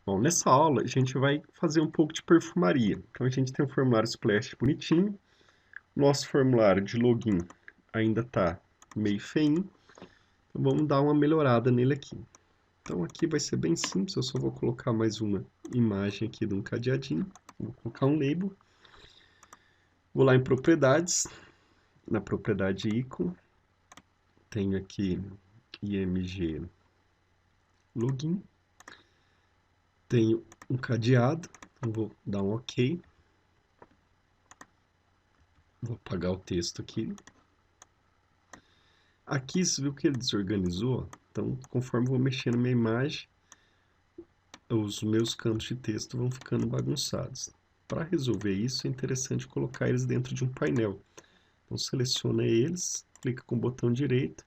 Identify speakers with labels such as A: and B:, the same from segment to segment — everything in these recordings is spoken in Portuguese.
A: Bom, nessa aula a gente vai fazer um pouco de perfumaria. Então a gente tem um formulário splash bonitinho. Nosso formulário de login ainda está meio feinho. Então vamos dar uma melhorada nele aqui. Então aqui vai ser bem simples, eu só vou colocar mais uma imagem aqui de um cadeadinho. Vou colocar um label. Vou lá em propriedades, na propriedade icon, tenho aqui img login, tenho um cadeado, então vou dar um OK, vou apagar o texto aqui. Aqui você viu que ele desorganizou, então conforme eu vou mexendo na minha imagem, os meus campos de texto vão ficando bagunçados. Para resolver isso é interessante colocar eles dentro de um painel. Então seleciona eles, clica com o botão direito,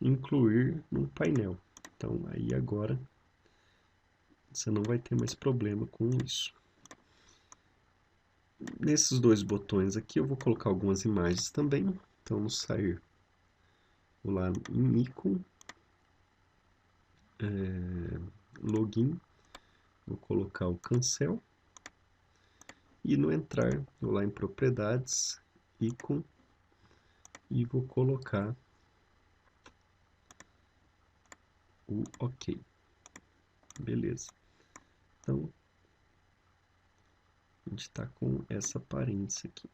A: incluir no painel. Então aí agora você não vai ter mais problema com isso. Nesses dois botões aqui eu vou colocar algumas imagens também. Então no sair, vou lá em icon, login, vou colocar o cancel. E no entrar, vou lá em propriedades, icon, e vou colocar o OK. Beleza. Então, a gente está com essa aparência aqui.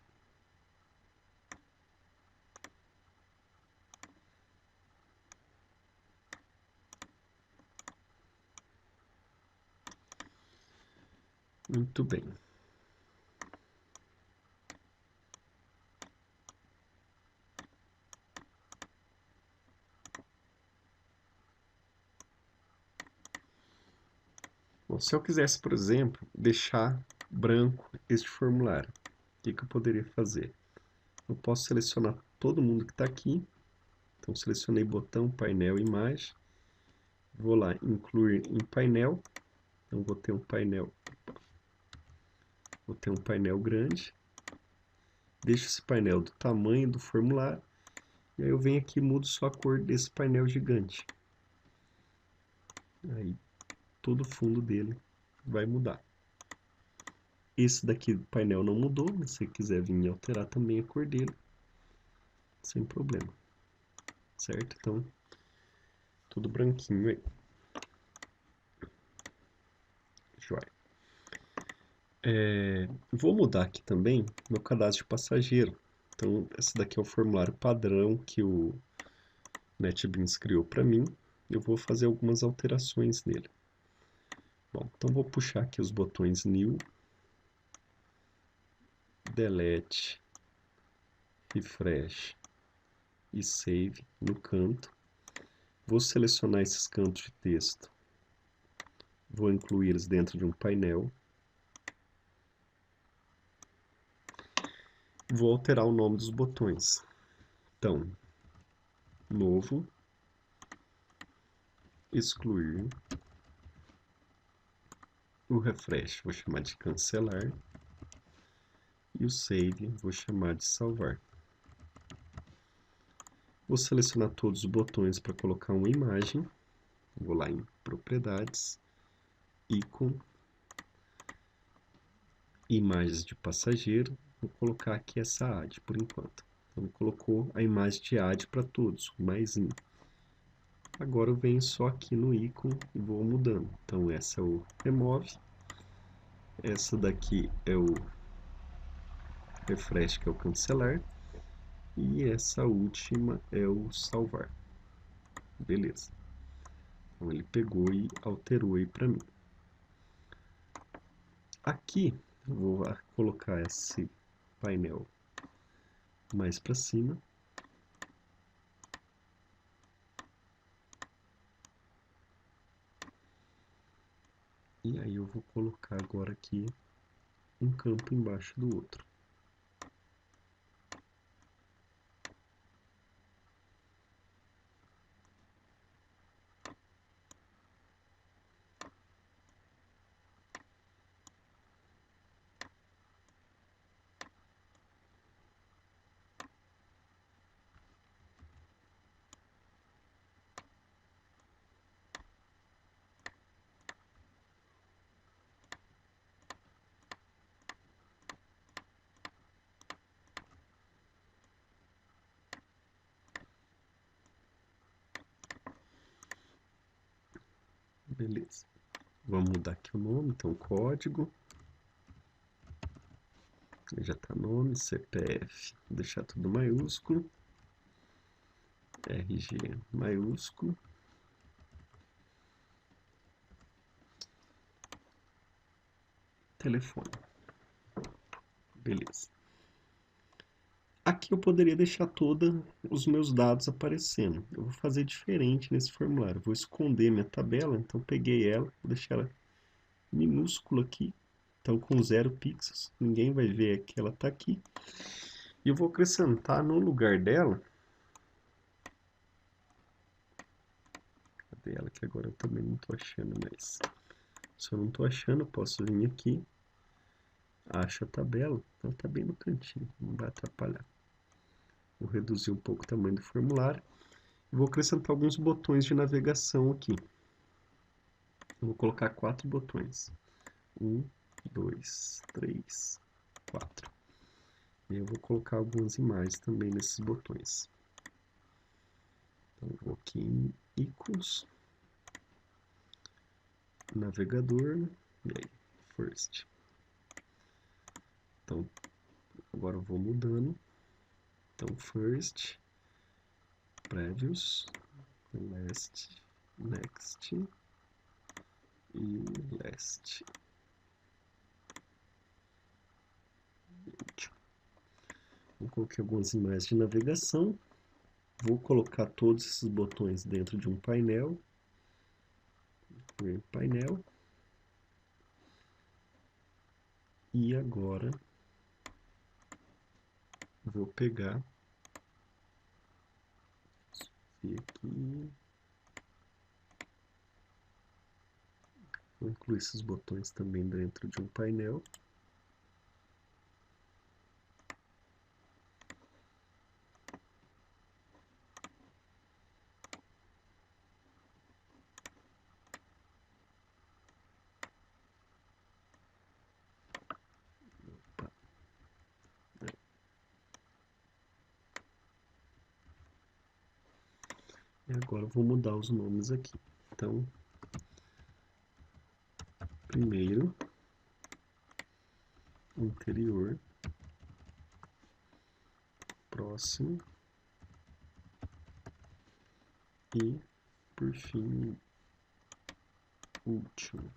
A: Muito bem. Bom, se eu quisesse, por exemplo, deixar branco este formulário, o que eu poderia fazer? Eu posso selecionar todo mundo que está aqui. Então, selecionei botão, painel, imagem. Vou lá, incluir em painel. Então, vou ter um painel grande. Deixo esse painel do tamanho do formulário. E aí eu venho aqui e mudo só a cor desse painel gigante. Aí todo o fundo dele vai mudar. Esse daqui do painel não mudou, mas se você quiser vir e alterar também a cor dele, sem problema. Certo? Então, tudo branquinho aí. Joia. Vou mudar aqui também meu cadastro de passageiro. Então, esse daqui é o formulário padrão que o NetBeans criou para mim. Eu vou fazer algumas alterações nele. Bom, então vou puxar aqui os botões New, Delete, Refresh e Save no canto. Vou selecionar esses campos de texto. Vou incluir eles dentro de um painel. Vou alterar o nome dos botões. Então, novo, excluir, o refresh vou chamar de cancelar e o save vou chamar de salvar. Vou selecionar todos os botões para colocar uma imagem. Vou lá em propriedades, icon, imagens de passageiro. Vou colocar aqui essa ad por enquanto. Então colocou a imagem de ad para todos, mais um. Agora eu venho só aqui no ícone e vou mudando. Então essa é o remove, essa daqui é o refresh, que é o cancelar, e essa última é o salvar. Beleza. Então ele pegou e alterou aí para mim. Aqui eu vou colocar esse painel mais para cima. E aí eu vou colocar agora aqui um campo embaixo do outro. Beleza. Vamos mudar aqui o nome, então código. Já está nome, CPF, vou deixar tudo maiúsculo. RG maiúsculo. Telefone. Beleza. Aqui eu poderia deixar todos os meus dados aparecendo. Eu vou fazer diferente nesse formulário. Vou esconder minha tabela, então peguei ela, vou deixar ela minúscula aqui. Então com 0 pixels, ninguém vai ver que ela está aqui. E eu vou acrescentar no lugar dela. Cadê ela? Que agora eu também não estou achando mais. Se eu não estou achando, eu posso vir aqui. Acho a tabela. Ela está bem no cantinho, não vai atrapalhar. Vou reduzir um pouco o tamanho do formulário. E vou acrescentar alguns botões de navegação aqui. Eu vou colocar 4 botões. 1, 2, 3, 4. E eu vou colocar algumas imagens também nesses botões. Então, eu vou aqui em Icons, Navegador, e aí, First. Então, agora eu vou mudando. Então, First, Previous, Last, Next e Last. Eu coloquei algumas imagens de navegação. Vou colocar todos esses botões dentro de um painel. Painel. E agora vou pegar e aqui vou incluir esses botões também dentro de um painel. E agora eu vou mudar os nomes aqui. Então, primeiro, anterior, próximo e, por fim, último.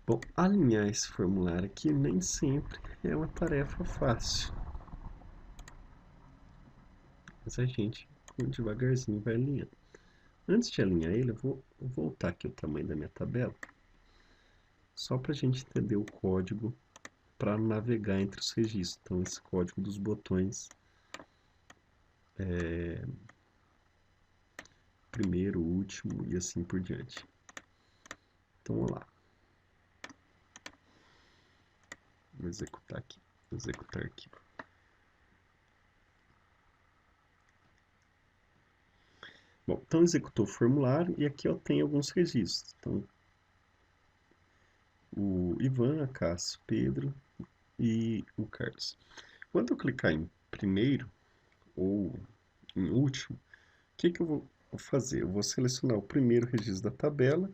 A: Bom, alinhar esse formulário aqui nem sempre é uma tarefa fácil. Mas a gente, devagarzinho, vai alinhando. Antes de alinhar ele, eu vou voltar aqui o tamanho da minha tabela, só para a gente entender o código para navegar entre os registros. Então, esse código dos botões, primeiro, último e assim por diante. Então, vamos lá. Vou executar aqui. Executar arquivo. Bom, então executou o formulário e aqui eu tenho alguns registros. Então, o Ivan, a Cássio, Pedro e o Carlos. Quando eu clicar em primeiro ou em último, o que eu vou fazer? Eu vou selecionar o primeiro registro da tabela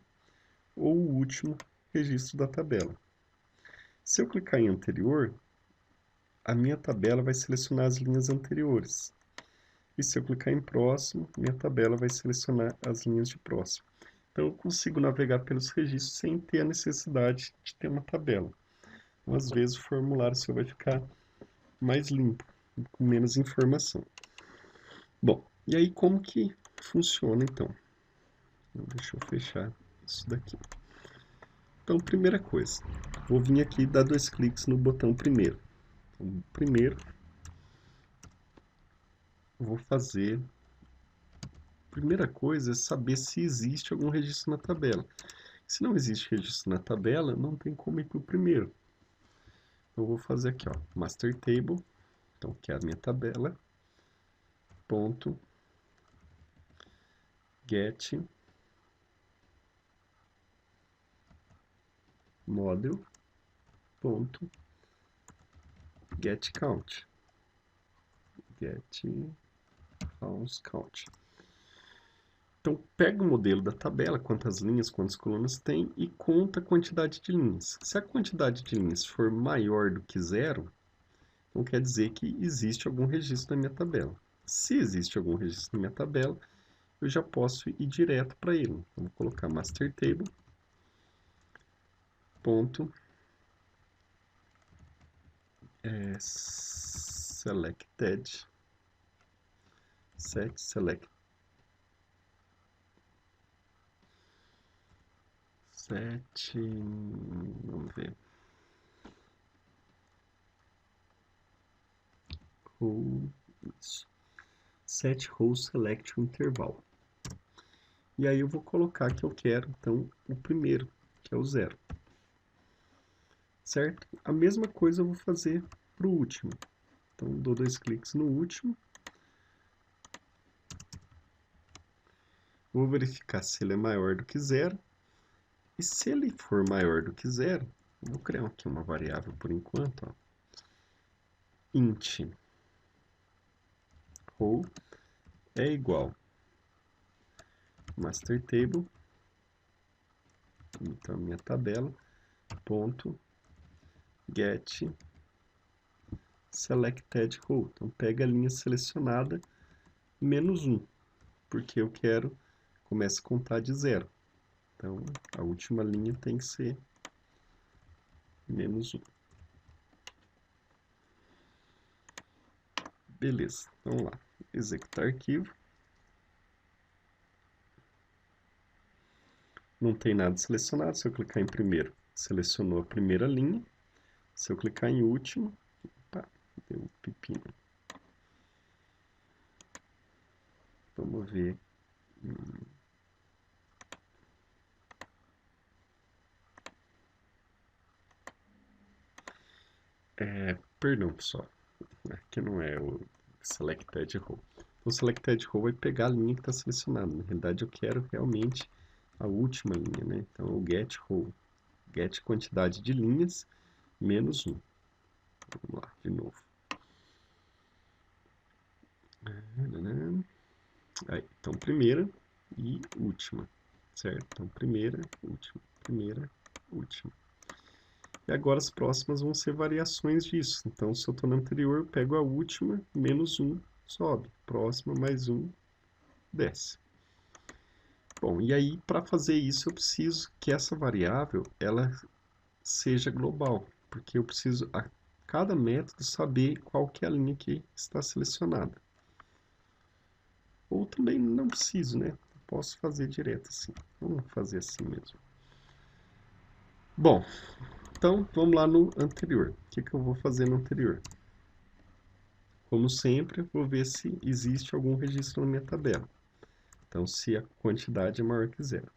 A: ou o último registro da tabela. Se eu clicar em anterior, a minha tabela vai selecionar as linhas anteriores. E se eu clicar em próximo, minha tabela vai selecionar as linhas de próximo. Então eu consigo navegar pelos registros sem ter a necessidade de ter uma tabela. Então, às vezes o formulário seu vai ficar mais limpo, com menos informação. Bom, e aí como que funciona então? Deixa eu fechar isso daqui. Então, primeira coisa, vou vir aqui e dar 2 cliques no botão primeiro. Então, primeiro, vou fazer... Primeira coisa é saber se existe algum registro na tabela. Se não existe registro na tabela, não tem como ir para o primeiro. Eu vou fazer aqui, ó, master table, então que é a minha tabela, ponto, get, model, ponto, get count, count. Então, pega o modelo da tabela, quantas linhas, quantas colunas tem, e conta a quantidade de linhas. Se a quantidade de linhas for maior do que zero, então quer dizer que existe algum registro na minha tabela. Se existe algum registro na minha tabela, eu já posso ir direto para ele. Então, vou colocar master table, ponto, selected, select, vamos ver, row, set row select interval. E aí eu vou colocar que eu quero, então, o primeiro, que é o 0. Certo? A mesma coisa eu vou fazer para o último. Então, dou 2 cliques no último. Vou verificar se ele é maior do que 0. E se ele for maior do que 0, vou criar aqui uma variável por enquanto, ó. Int row é igual master table, então minha tabela, ponto, get selected row. Então pega a linha selecionada menos 1, porque eu quero começa a contar de 0. Então a última linha tem que ser menos 1. Beleza, vamos lá. Executar arquivo. Não tem nada selecionado. Se eu clicar em primeiro, selecionou a primeira linha. Se eu clicar em último, opa, deu um pepino. Vamos ver. Perdão, pessoal. Aqui não é o selected row. O selected row vai pegar a linha que está selecionada. Na realidade, eu quero realmente a última linha, né? Então, o get row. Get quantidade de linhas menos 1. Vamos lá, de novo. Aí, então, primeira e última, certo? Então, primeira, última. E agora as próximas vão ser variações disso. Então, se eu estou na anterior, eu pego a última, menos 1, sobe. Próxima, mais 1, desce. Bom, e aí, para fazer isso, eu preciso que essa variável, ela seja global. Porque eu preciso, a cada método, saber qual que é a linha que está selecionada. Ou também não preciso, né? Posso fazer direto assim. Vamos fazer assim mesmo. Bom, então vamos lá no anterior. O que eu vou fazer no anterior? Como sempre, vou ver se existe algum registro na minha tabela. Então, se a quantidade é maior que 0.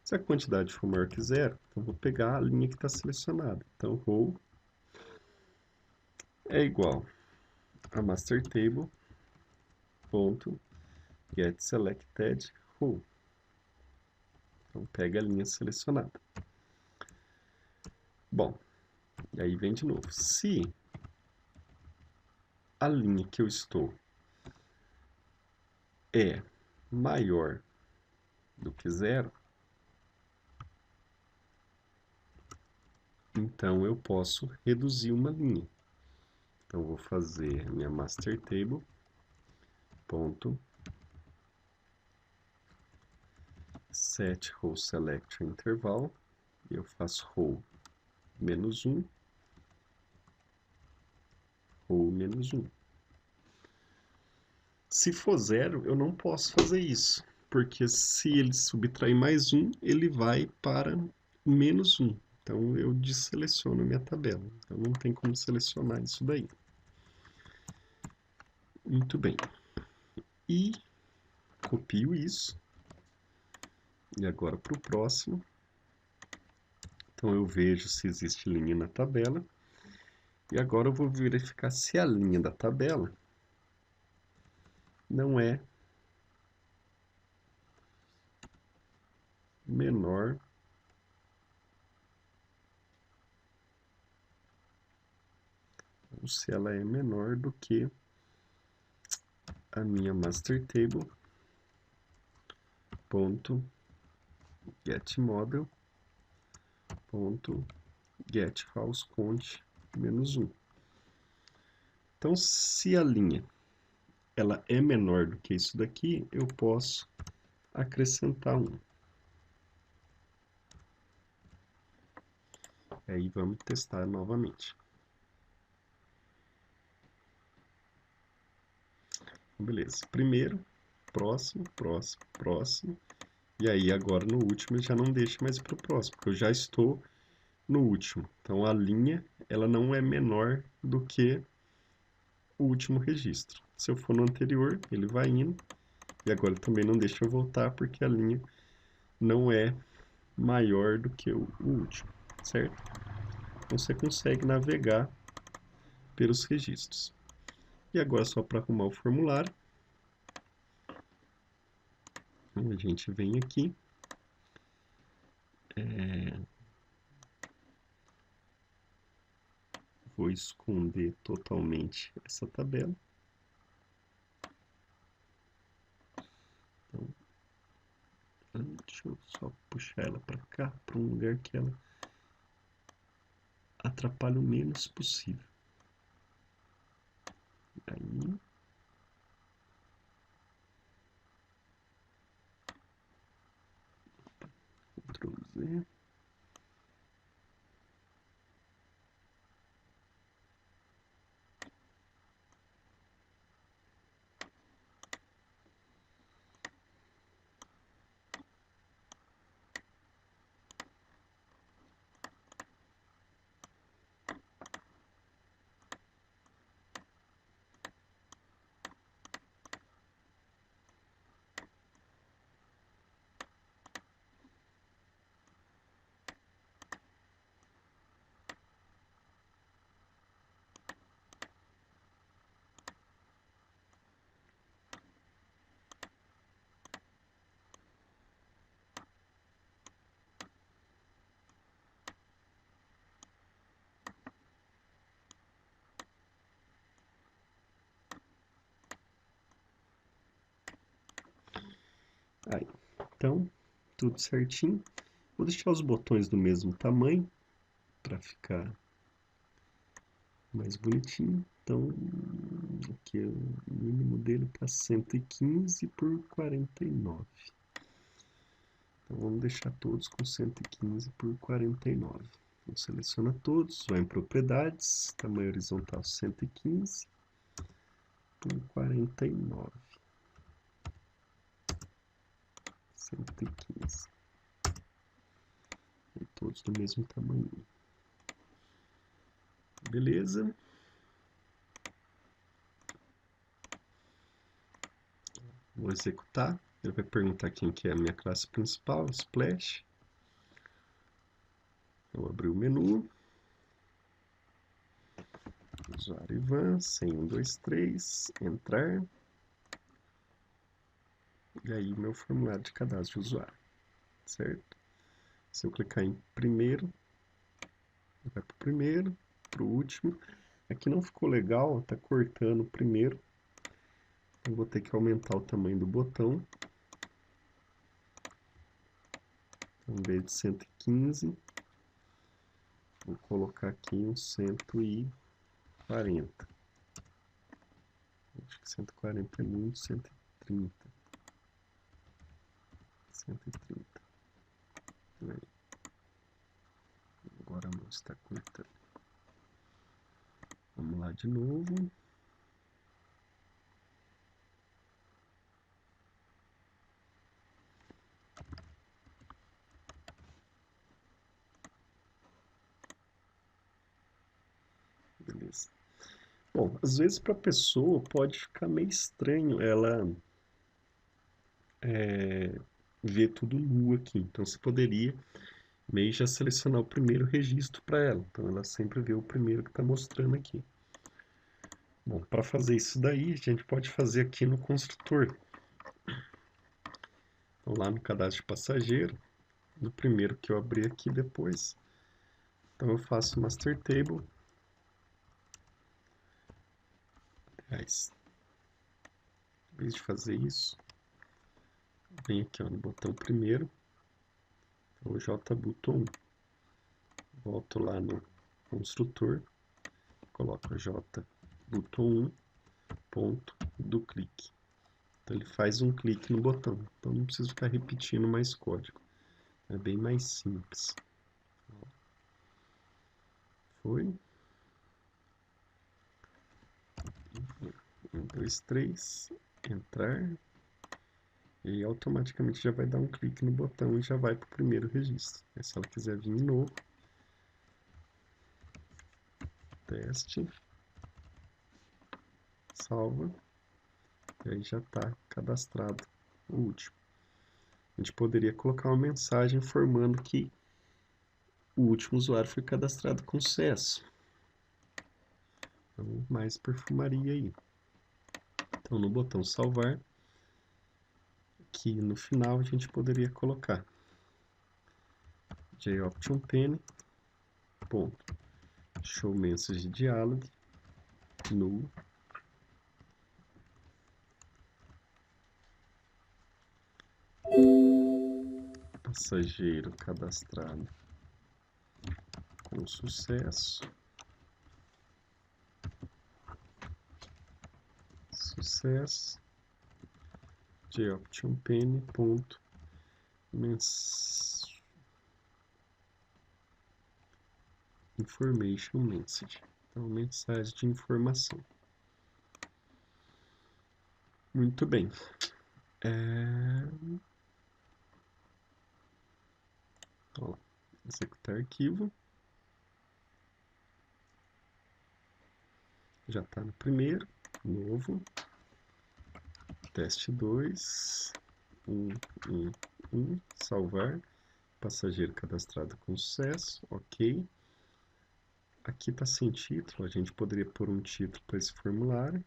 A: Se a quantidade for maior que 0, eu vou pegar a linha que está selecionada. Então, row é igual a master table ponto get selected row. Então, pega a linha selecionada. Bom, e aí vem de novo. Se a linha que eu estou é maior do que 0, então eu posso reduzir uma linha. Então, eu vou fazer minha master table, ponto, set row selection interval, e eu faço row menos 1, row menos 1. Se for 0, eu não posso fazer isso, porque se ele subtrair mais 1, ele vai para menos 1. Então, eu desseleciono a minha tabela. Então, não tem como selecionar isso daí. Muito bem. E copio isso. E agora para o próximo. Então, eu vejo se existe linha na tabela. E agora eu vou verificar se a linha da tabela não é menor ou se ela é menor do que a minha master table ponto get model ponto get false count menos 1. Então, se a linha ela é menor do que isso daqui, eu posso acrescentar 1. Aí vamos testar novamente. Beleza. Primeiro, próximo, próximo, próximo. E aí agora no último ele já não deixa mais para o próximo, porque eu já estou no último. Então a linha ela não é menor do que o último registro. Se eu for no anterior, ele vai indo. E agora também não deixa eu voltar porque a linha não é maior do que o último, certo? Então você consegue navegar pelos registros. E agora só para arrumar o formulário, então a gente vem aqui, vou esconder totalmente essa tabela. Então, deixa eu só puxar ela para cá, para um lugar que ela atrapalhe o menos possível. Aí, Ctrl Z. Aí, então, tudo certinho. Vou deixar os botões do mesmo tamanho para ficar mais bonitinho. Então, aqui o mínimo dele está 115 por 49. Então, vamos deixar todos com 115 por 49. Então, seleciona todos, vai em propriedades, tamanho horizontal 115 por 49. 115. E todos do mesmo tamanho. Beleza? Vou executar. Ele vai perguntar quem que é a minha classe principal, Splash. Eu vou abrir o menu. Usuário Ivan, 123, entrar. E aí meu formulário de cadastro de usuário, certo? Se eu clicar em primeiro, vai para o primeiro, para o último. Aqui não ficou legal, tá cortando o primeiro. Eu vou ter que aumentar o tamanho do botão. Então, em vez de 115, vou colocar aqui um 140. Acho que 140 é muito, 130. 130. Aí. Agora a mouse está cortando. Vamos lá de novo. Beleza. Bom, às vezes para a pessoa pode ficar meio estranho ela ver tudo nu aqui. Então você poderia MEI já selecionar o primeiro registro para ela, então ela sempre vê o primeiro que está mostrando aqui. Bom, para fazer isso daí, a gente pode fazer aqui no construtor. Então, lá no cadastro de passageiro, no primeiro que eu abri aqui depois, então eu faço master table. Aliás, em vez de fazer isso, vem aqui ó, no botão primeiro, então o JButton1. Volto lá no construtor, coloco JButton1 ponto do clique. Então ele faz um clique no botão, então não preciso ficar repetindo mais código. É bem mais simples. Foi. 1, 2, 3, entrar. E automaticamente já vai dar um clique no botão e já vai para o primeiro registro. E se ela quiser vir de novo, teste, salva, e aí já está cadastrado o último. A gente poderia colocar uma mensagem informando que o último usuário foi cadastrado com sucesso. Então, mais perfumaria aí. Então, no botão salvar, aqui no final a gente poderia colocar JOptionPane, ponto, show message dialog, null, passageiro cadastrado com sucesso, JOptionPane, ponto, information message, então mensagem de informação. Muito bem. Ó, executar arquivo. Já está no primeiro, novo, teste 2, 1, salvar, passageiro cadastrado com sucesso, ok. Aqui está sem título, a gente poderia pôr um título para esse formulário.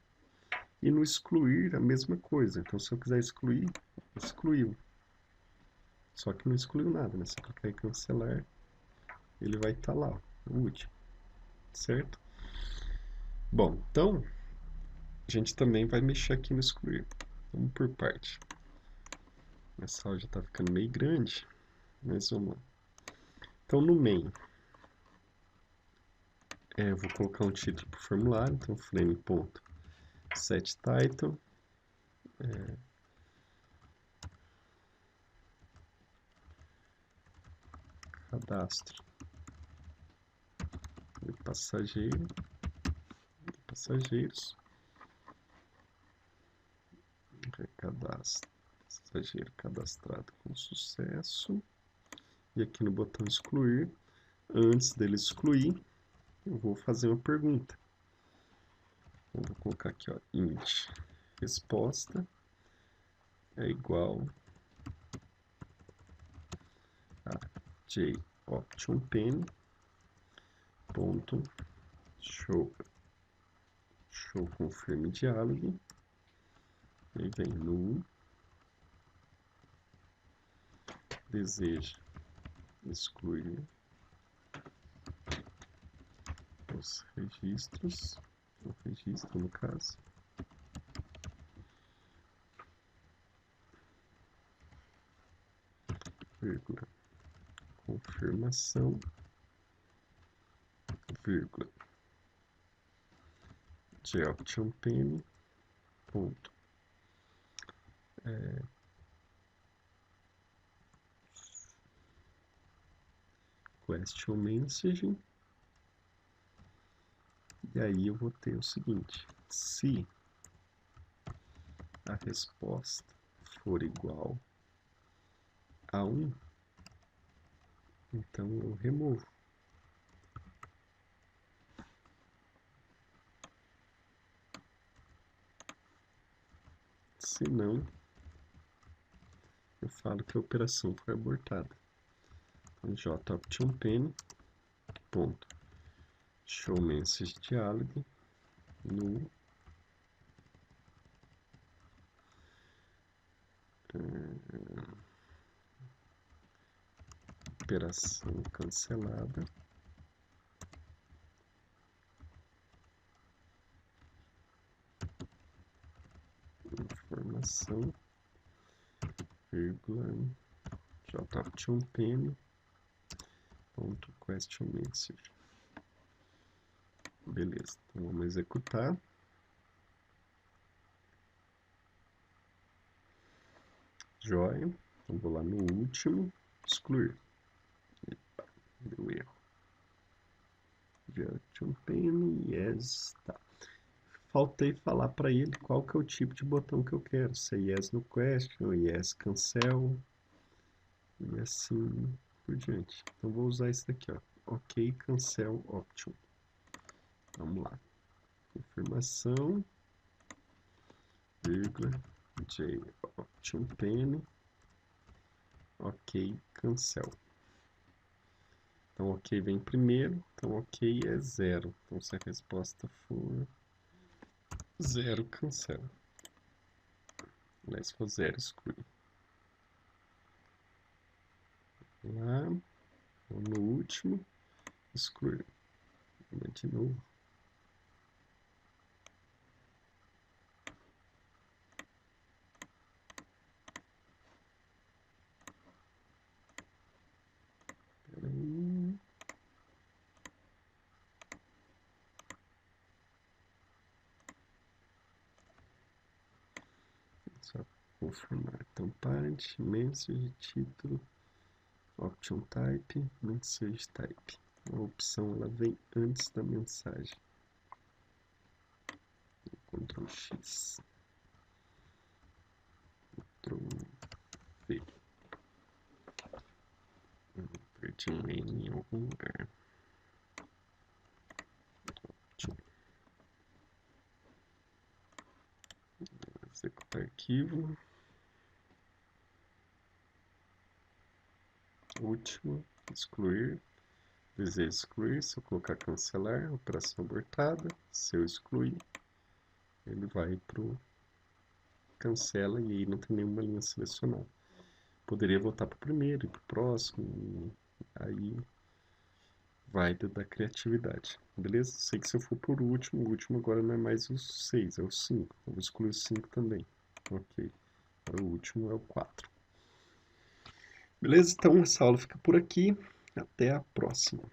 A: E no excluir, a mesma coisa. Então, se eu quiser excluir, excluiu. Só que não excluiu nada, né? Se eu clicar em cancelar, ele vai estar lá, o último, certo? Bom, então, a gente também vai mexer aqui no excluir. Vamos por parte. Essa sala já está ficando meio grande, mas vamos lá. Então, no main, eu vou colocar um título para o formulário, então frame.setTitle, cadastro de passageiros, passageiro cadastrado com sucesso, e aqui no botão excluir, antes dele excluir, eu vou fazer uma pergunta. Eu vou colocar aqui, ó, int resposta é igual a JOptionPane ponto show confirm dialog, aí vem null, deseja excluir os registros, o registro no caso, vírgula, confirmação, vírgula, JOptionPane, ponto, question message, e aí eu vou ter o seguinte, se a resposta for igual a 1, então eu removo. Se não, eu falo que a operação foi abortada. jOptionPen, ponto, showMessageDialog, null, operação cancelada, informação, vírgula, jOptionPen, ponto, questionMessage. Beleza, então vamos executar. Joia, então vou lá no último, excluir. Epa, deu erro. jOptionPen, yes, tá. Faltei falar para ele qual que é o tipo de botão que eu quero, se é yes no question, yes cancel, e assim por diante. Então vou usar esse daqui, ó, ok cancel option. Vamos lá, confirmação, vírgula, jOptionPen, ok cancel. Então, ok vem primeiro, então ok é 0. Então, se a resposta for 0, cancela. Mas se for 0, exclui. Lá, no último, excluir. De novo. Peraí. Só confirmar. Então, parent, message, título, option type, message type. A opção ela vem antes da mensagem. Ctrl X. Ctrl V. Perdi um N em algum lugar. Executar arquivo. Último, excluir. Desejo excluir, se eu colocar cancelar, operação abortada. Se eu excluir, ele vai para o cancela e aí não tem nenhuma linha selecionada. Poderia voltar para o primeiro e para o próximo, aí vai da criatividade, beleza? Sei que se eu for por último, o último agora não é mais o 6, é o 5. Eu vou excluir o 5 também, ok. Agora o último é o 4. Beleza? Então essa aula fica por aqui, até a próxima.